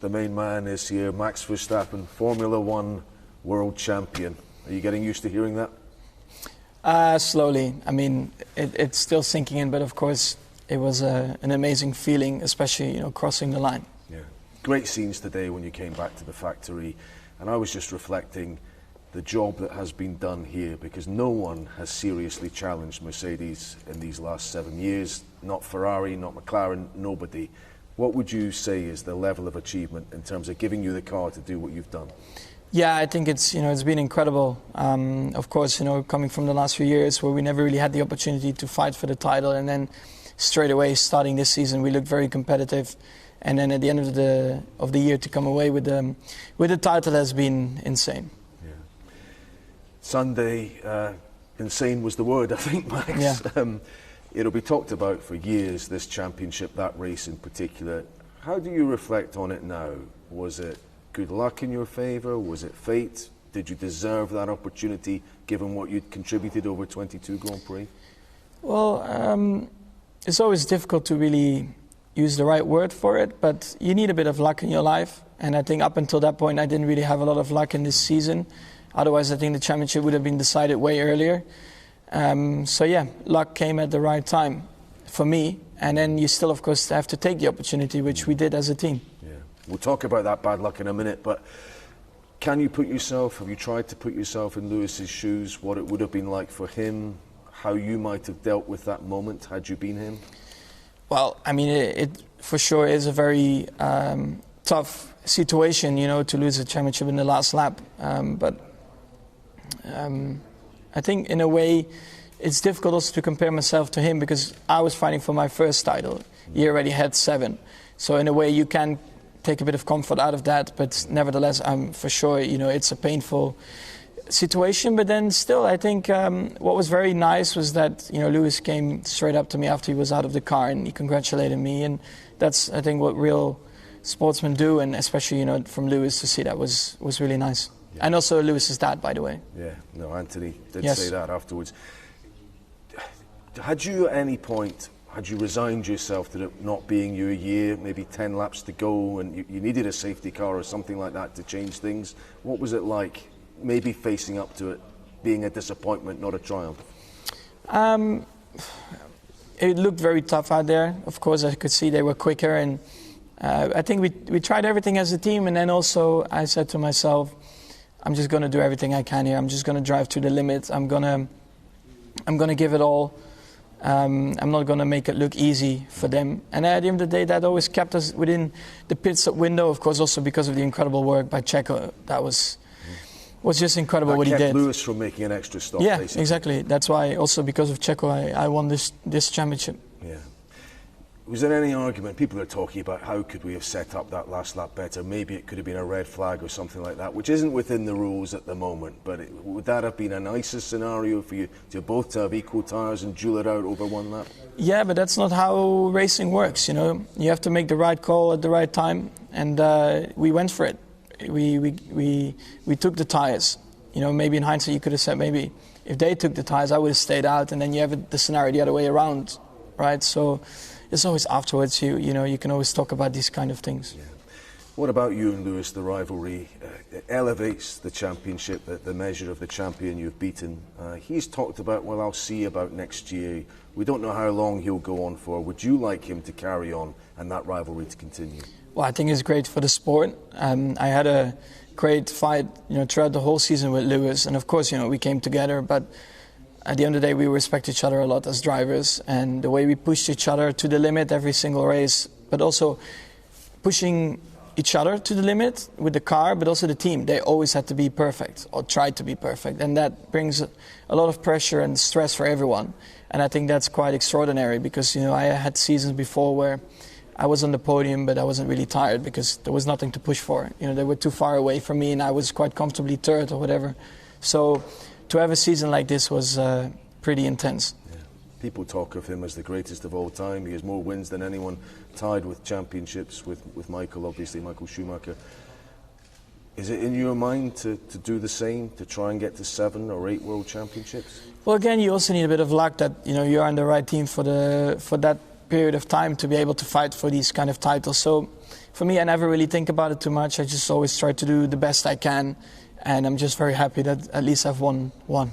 The main man is here, Max Verstappen, Formula One world champion. Are you getting used to hearing that? Slowly. I mean, it's still sinking in, but of course it was an amazing feeling, especially crossing the line. Yeah, great scenes today when you came back to the factory, and I was just reflecting the job that has been done here, because no one has seriously challenged Mercedes in these last 7 years. Not Ferrari, not McLaren, nobody. What would you say is the level of achievement in terms of giving you the car to do what you've done? Yeah, I think it's been incredible. Of course, coming from the last few years where we never really had the opportunity to fight for the title, and then straight away starting this season we looked very competitive, and then at the end of the year to come away with the title has been insane. Yeah. Sunday, insane was the word, I think, Max. Yeah. It'll be talked about for years, this championship, that race in particular. How do you reflect on it now? Was it good luck in your favour? Was it fate? Did you deserve that opportunity given what you'd contributed over 22 Grand Prix? Well, it's always difficult to really use the right word for it, but you need a bit of luck in your life. And I think up until that point I didn't really have a lot of luck in this season. Otherwise I think the championship would have been decided way earlier. So yeah, luck came at the right time for me, and then you still of course have to take the opportunity, which we did as a team. Yeah, we'll talk about that bad luck in a minute, but have you tried to put yourself in Lewis's shoes, what it would have been like for him, how you might have dealt with that moment had you been him? Well, I mean, it for sure is a very tough situation, to lose a championship in the last lap, but I think in a way it's difficult also to compare myself to him, because I was fighting for my first title. He already had 7. So in a way you can take a bit of comfort out of that, but nevertheless I'm for sure, it's a painful situation. But then still I think what was very nice was that, Lewis came straight up to me after he was out of the car and he congratulated me, and that's I think what real sportsmen do, and especially, from Lewis to see that was really nice. Yeah. And also Lewis's dad, by the way. Yeah, no, Anthony did say that afterwards. Had you at any point, resigned yourself to it not being your year, maybe 10 laps to go, and you needed a safety car or something like that to change things? What was it like, maybe facing up to it, being a disappointment, not a triumph? It looked very tough out there. Of course, I could see they were quicker, and I think we tried everything as a team, and then also I said to myself, I'm just going to do everything I can here. I'm just going to drive to the limit. I'm going to give it all. I'm not going to make it look easy for them. And at the end of the day, that always kept us within the pit stop window. Of course, also because of the incredible work by Checo. That was just incredible what he did. That kept Lewis from making an extra stop. Yeah, basically. Exactly. That's why also because of Checo, I won this championship. Yeah. Was there any argument? People are talking about how could we have set up that last lap better? Maybe it could have been a red flag or something like that, which isn't within the rules at the moment. But would that have been a nicer scenario for you to both have equal tyres and duel it out over one lap? Yeah, but that's not how racing works. You have to make the right call at the right time, and we went for it. We took the tyres. Maybe in hindsight you could have said maybe if they took the tyres I would have stayed out, and then you have the scenario the other way around, right? So it's always afterwards, you can always talk about these kind of things. Yeah. What about you and Lewis, the rivalry? It elevates the championship, the measure of the champion you've beaten. He's talked about, well, I'll see about next year. We don't know how long he'll go on for. Would you like him to carry on and that rivalry to continue? Well, I think it's great for the sport. I had a great fight, throughout the whole season with Lewis, and of course, we came together, but at the end of the day, we respect each other a lot as drivers, and the way we pushed each other to the limit every single race, but also pushing each other to the limit with the car, but also the team. They always had to be perfect, or tried to be perfect, and that brings a lot of pressure and stress for everyone. And I think that's quite extraordinary, because I had seasons before where I was on the podium, but I wasn't really tired because there was nothing to push for. They were too far away from me, and I was quite comfortably third or whatever. So to have a season like this was pretty intense. Yeah. People talk of him as the greatest of all time. He has more wins than anyone, tied with championships with Michael, obviously, Michael Schumacher. Is it in your mind to do the same, to try and get to 7 or 8 world championships? Well, again, you also need a bit of luck that you're on the right team for that period of time to be able to fight for these kind of titles. So for me, I never really think about it too much. I just always try to do the best I can, and I'm just very happy that at least I've won one.